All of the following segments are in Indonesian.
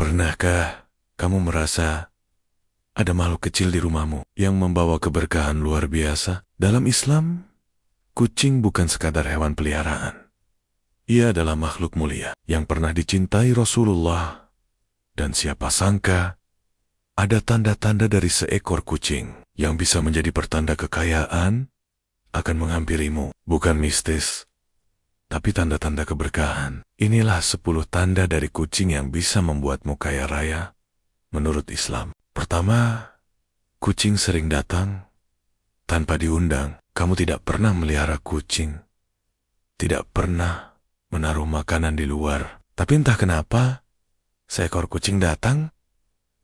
Pernahkah kamu merasa ada makhluk kecil di rumahmu yang membawa keberkahan luar biasa? Dalam Islam, kucing bukan sekadar hewan peliharaan. Ia adalah makhluk mulia yang pernah dicintai Rasulullah. Dan siapa sangka, ada tanda-tanda dari seekor kucing yang bisa menjadi pertanda kekayaan akan menghampirimu. Bukan mistis, tapi tanda-tanda keberkahan. Inilah 10 tanda dari kucing yang bisa membuatmu kaya raya menurut Islam. Pertama, kucing sering datang tanpa diundang. Kamu tidak pernah melihara kucing, tidak pernah menaruh makanan di luar. Tapi entah kenapa, seekor kucing datang,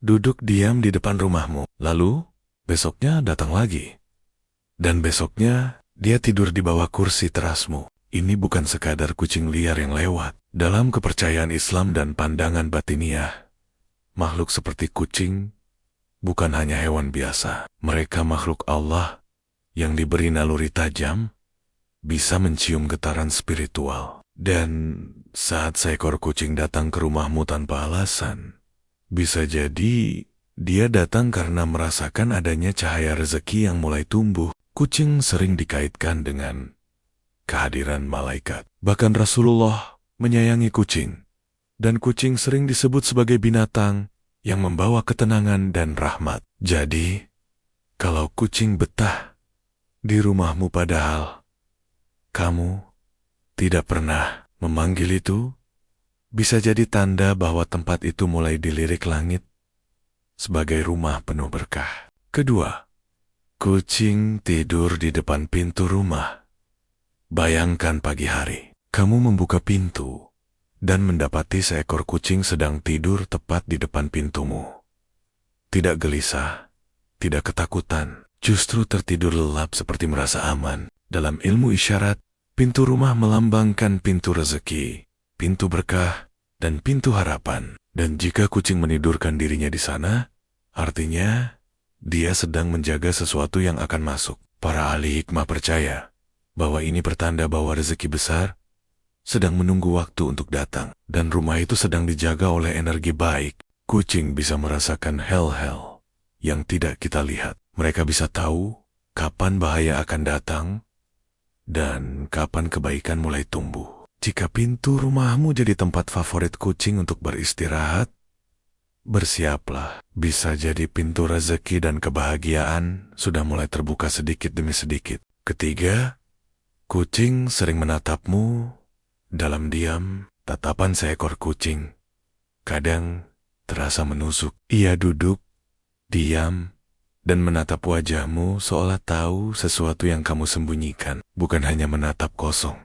duduk diam di depan rumahmu. Lalu, besoknya datang lagi. Dan besoknya, dia tidur di bawah kursi terasmu. Ini bukan sekadar kucing liar yang lewat. Dalam kepercayaan Islam dan pandangan batiniah, makhluk seperti kucing bukan hanya hewan biasa. Mereka makhluk Allah yang diberi naluri tajam, bisa mencium getaran spiritual. Dan saat seekor kucing datang ke rumahmu tanpa alasan, bisa jadi dia datang karena merasakan adanya cahaya rezeki yang mulai tumbuh. Kucing sering dikaitkan dengan kehadiran malaikat. Bahkan Rasulullah menyayangi kucing. Dan kucing sering disebut sebagai binatang yang membawa ketenangan dan rahmat. Jadi, kalau kucing betah di rumahmu padahal kamu tidak pernah memanggil itu, bisa jadi tanda bahwa tempat itu mulai dilirik langit sebagai rumah penuh berkah. Kedua, kucing tidur di depan pintu rumah. Bayangkan pagi hari, kamu membuka pintu dan mendapati seekor kucing sedang tidur tepat di depan pintumu. Tidak gelisah, tidak ketakutan, justru tertidur lelap seperti merasa aman. Dalam ilmu isyarat, pintu rumah melambangkan pintu rezeki, pintu berkah, dan pintu harapan. Dan jika kucing menidurkan dirinya di sana, artinya dia sedang menjaga sesuatu yang akan masuk. Para ahli hikmah percaya bahwa ini pertanda bahwa rezeki besar sedang menunggu waktu untuk datang, dan rumah itu sedang dijaga oleh energi baik. Kucing bisa merasakan hal-hal yang tidak kita lihat. Mereka bisa tahu kapan bahaya akan datang dan kapan kebaikan mulai tumbuh. Jika pintu rumahmu jadi tempat favorit kucing untuk beristirahat, bersiaplah. Bisa jadi pintu rezeki dan kebahagiaan sudah mulai terbuka sedikit demi sedikit. Ketiga, kucing sering menatapmu dalam diam. Tatapan seekor kucing kadang terasa menusuk. Ia duduk, diam, dan menatap wajahmu seolah tahu sesuatu yang kamu sembunyikan. Bukan hanya menatap kosong,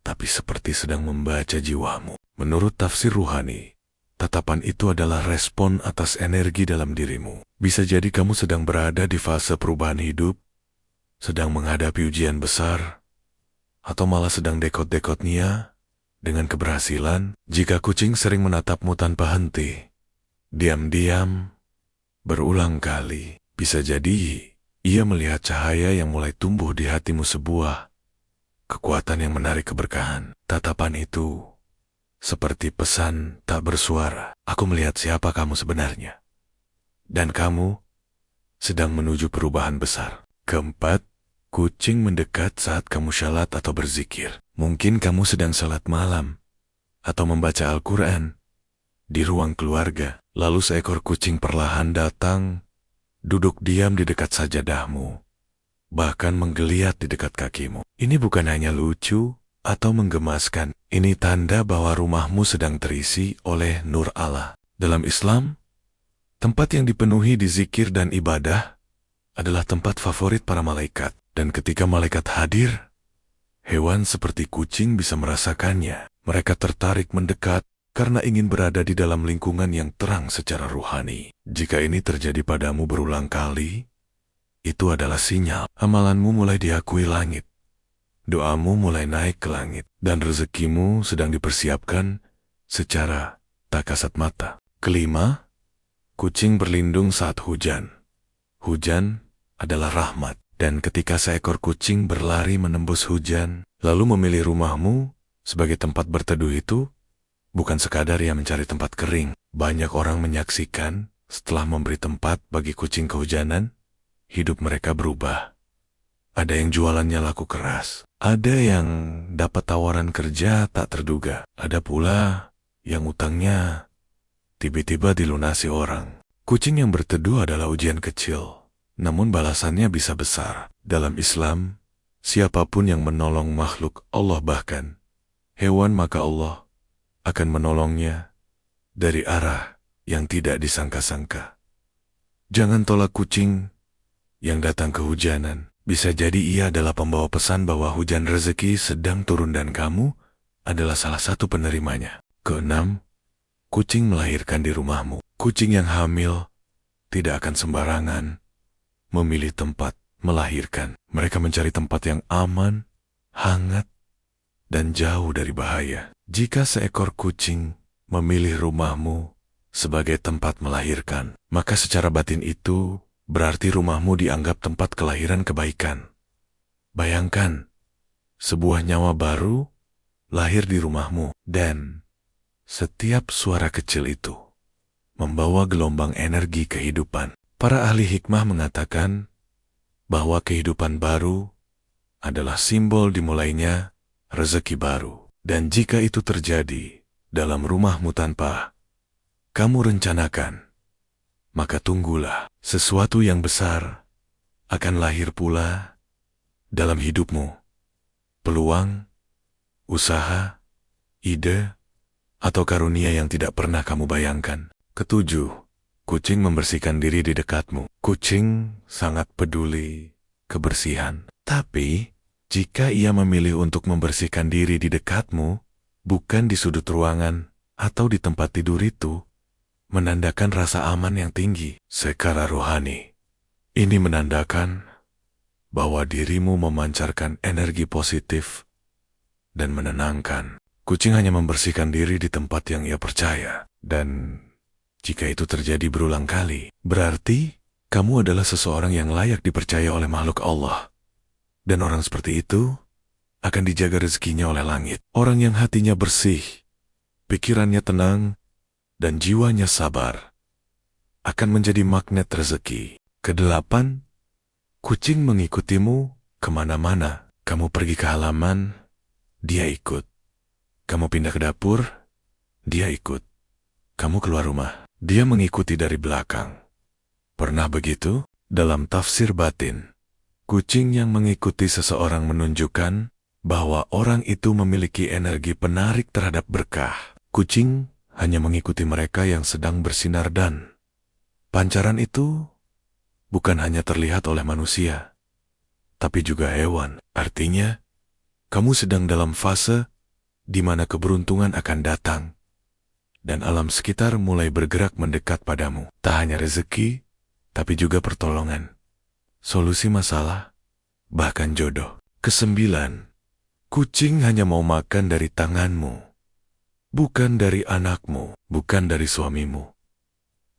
tapi seperti sedang membaca jiwamu. Menurut tafsir ruhani, tatapan itu adalah respon atas energi dalam dirimu. Bisa jadi kamu sedang berada di fase perubahan hidup, sedang menghadapi ujian besar, atau malah sedang dekot-dekotnya dengan keberhasilan. Jika kucing sering menatapmu tanpa henti, diam-diam, berulang kali, bisa jadi ia melihat cahaya yang mulai tumbuh di hatimu, sebuah kekuatan yang menarik keberkahan. Tatapan itu seperti pesan tak bersuara. Aku melihat siapa kamu sebenarnya, dan kamu sedang menuju perubahan besar. Keempat, kucing mendekat saat kamu salat atau berzikir. Mungkin kamu sedang salat malam atau membaca Al-Quran di ruang keluarga. Lalu seekor kucing perlahan datang, duduk diam di dekat sajadahmu, bahkan menggeliat di dekat kakimu. Ini bukan hanya lucu atau menggemaskan. Ini tanda bahwa rumahmu sedang terisi oleh nur Allah. Dalam Islam, tempat yang dipenuhi di zikir dan ibadah adalah tempat favorit para malaikat. Dan ketika malaikat hadir, hewan seperti kucing bisa merasakannya. Mereka tertarik mendekat karena ingin berada di dalam lingkungan yang terang secara ruhani. Jika ini terjadi padamu berulang kali, itu adalah sinyal amalanmu mulai diakui langit. Doamu mulai naik ke langit, dan rezekimu sedang dipersiapkan secara tak kasat mata. Kelima, kucing berlindung saat hujan. Hujan adalah rahmat. Dan ketika seekor kucing berlari menembus hujan, lalu memilih rumahmu sebagai tempat berteduh, itu bukan sekadar ia mencari tempat kering. Banyak orang menyaksikan setelah memberi tempat bagi kucing kehujanan, hidup mereka berubah. Ada yang jualannya laku keras, ada yang dapat tawaran kerja tak terduga, ada pula yang utangnya tiba-tiba dilunasi orang. Kucing yang berteduh adalah ujian kecil, namun balasannya bisa besar. Dalam Islam, siapapun yang menolong makhluk Allah, bahkan hewan, maka Allah akan menolongnya dari arah yang tidak disangka-sangka. Jangan tolak kucing yang datang kehujanan. Bisa jadi ia adalah pembawa pesan bahwa hujan rezeki sedang turun dan kamu adalah salah satu penerimanya. Keenam, kucing melahirkan di rumahmu. Kucing yang hamil tidak akan sembarangan memilih tempat melahirkan. Mereka mencari tempat yang aman, hangat, dan jauh dari bahaya. Jika seekor kucing memilih rumahmu sebagai tempat melahirkan, maka secara batin itu berarti rumahmu dianggap tempat kelahiran kebaikan. Bayangkan, sebuah nyawa baru lahir di rumahmu, dan setiap suara kecil itu membawa gelombang energi kehidupan. Para ahli hikmah mengatakan bahwa kehidupan baru adalah simbol dimulainya rezeki baru. Dan jika itu terjadi dalam rumahmu tanpa kamu rencanakan, maka tunggulah, sesuatu yang besar akan lahir pula dalam hidupmu. Peluang, usaha, ide, atau karunia yang tidak pernah kamu bayangkan. Ketujuh, kucing membersihkan diri di dekatmu. Kucing sangat peduli kebersihan. Tapi, jika ia memilih untuk membersihkan diri di dekatmu, bukan di sudut ruangan atau di tempat tidur itu, menandakan rasa aman yang tinggi. Secara rohani, ini menandakan bahwa dirimu memancarkan energi positif dan menenangkan. Kucing hanya membersihkan diri di tempat yang ia percaya. Dan jika itu terjadi berulang kali, berarti kamu adalah seseorang yang layak dipercaya oleh makhluk Allah. Dan orang seperti itu akan dijaga rezekinya oleh langit. Orang yang hatinya bersih, pikirannya tenang, dan jiwanya sabar akan menjadi magnet rezeki. Kedelapan, kucing mengikutimu kemana-mana. Kamu pergi ke halaman, dia ikut. Kamu pindah ke dapur, dia ikut. Kamu keluar rumah, dia mengikuti dari belakang. Pernah begitu? Dalam tafsir batin, kucing yang mengikuti seseorang menunjukkan bahwa orang itu memiliki energi penarik terhadap berkah. Kucing hanya mengikuti mereka yang sedang bersinar, dan pancaran itu bukan hanya terlihat oleh manusia, tapi juga hewan. Artinya, kamu sedang dalam fase di mana keberuntungan akan datang, dan alam sekitar mulai bergerak mendekat padamu. Tak hanya rezeki, tapi juga pertolongan, solusi masalah, bahkan jodoh. Kesembilan, kucing hanya mau makan dari tanganmu. Bukan dari anakmu, bukan dari suamimu,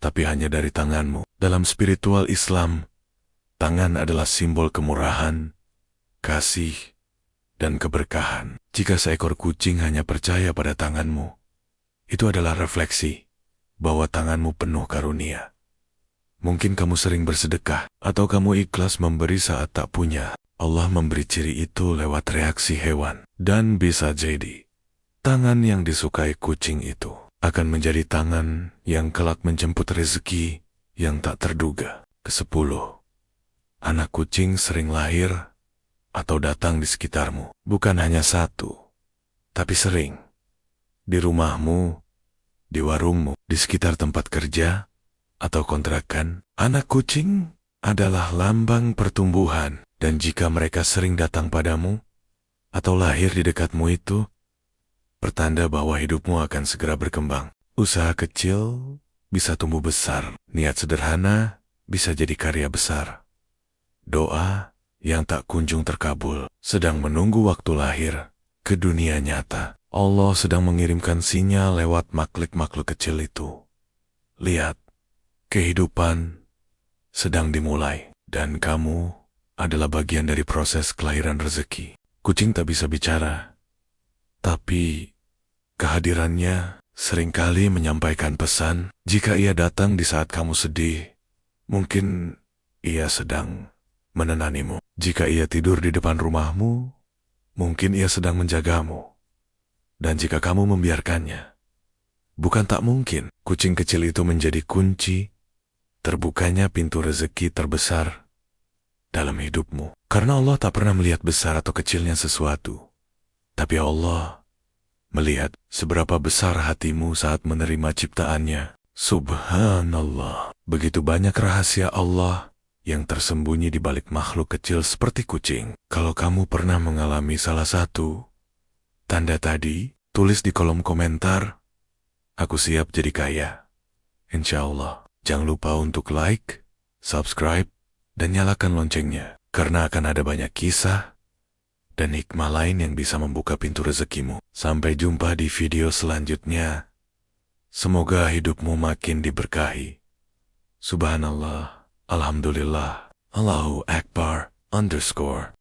tapi hanya dari tanganmu. Dalam spiritual Islam, tangan adalah simbol kemurahan, kasih, dan keberkahan. Jika seekor kucing hanya percaya pada tanganmu, itu adalah refleksi bahwa tanganmu penuh karunia. Mungkin kamu sering bersedekah, atau kamu ikhlas memberi saat tak punya. Allah memberi ciri itu lewat reaksi hewan. Dan bisa jadi tangan yang disukai kucing itu akan menjadi tangan yang kelak menjemput rezeki yang tak terduga. Kesepuluh, anak kucing sering lahir atau datang di sekitarmu. Bukan hanya satu, tapi sering. Di rumahmu, di warungmu, di sekitar tempat kerja, atau kontrakan. Anak kucing adalah lambang pertumbuhan. Dan jika mereka sering datang padamu atau lahir di dekatmu, itu pertanda bahwa hidupmu akan segera berkembang. Usaha kecil bisa tumbuh besar. Niat sederhana bisa jadi karya besar. Doa yang tak kunjung terkabul sedang menunggu waktu lahir ke dunia nyata. Allah sedang mengirimkan sinyal lewat makhluk-makhluk kecil itu. Lihat, kehidupan sedang dimulai, dan kamu adalah bagian dari proses kelahiran rezeki. Kucing tak bisa bicara, tapi kehadirannya seringkali menyampaikan pesan. Jika ia datang di saat kamu sedih, mungkin ia sedang menenanimu. Jika ia tidur di depan rumahmu, mungkin ia sedang menjagamu. Dan jika kamu membiarkannya, bukan tak mungkin kucing kecil itu menjadi kunci terbukanya pintu rezeki terbesar dalam hidupmu. Karena Allah tak pernah melihat besar atau kecilnya sesuatu, tapi Allah melihat seberapa besar hatimu saat menerima ciptaannya. Subhanallah, begitu banyak rahasia Allah yang tersembunyi di balik makhluk kecil seperti kucing. Kalau kamu pernah mengalami salah satu tanda tadi, tulis di kolom komentar, aku siap jadi kaya. Insya Allah. Jangan lupa untuk like, subscribe, dan nyalakan loncengnya, karena akan ada banyak kisah dan hikmah lain yang bisa membuka pintu rezekimu. Sampai jumpa di video selanjutnya. Semoga hidupmu makin diberkahi. Subhanallah, Alhamdulillah, Allahu Akbar, _.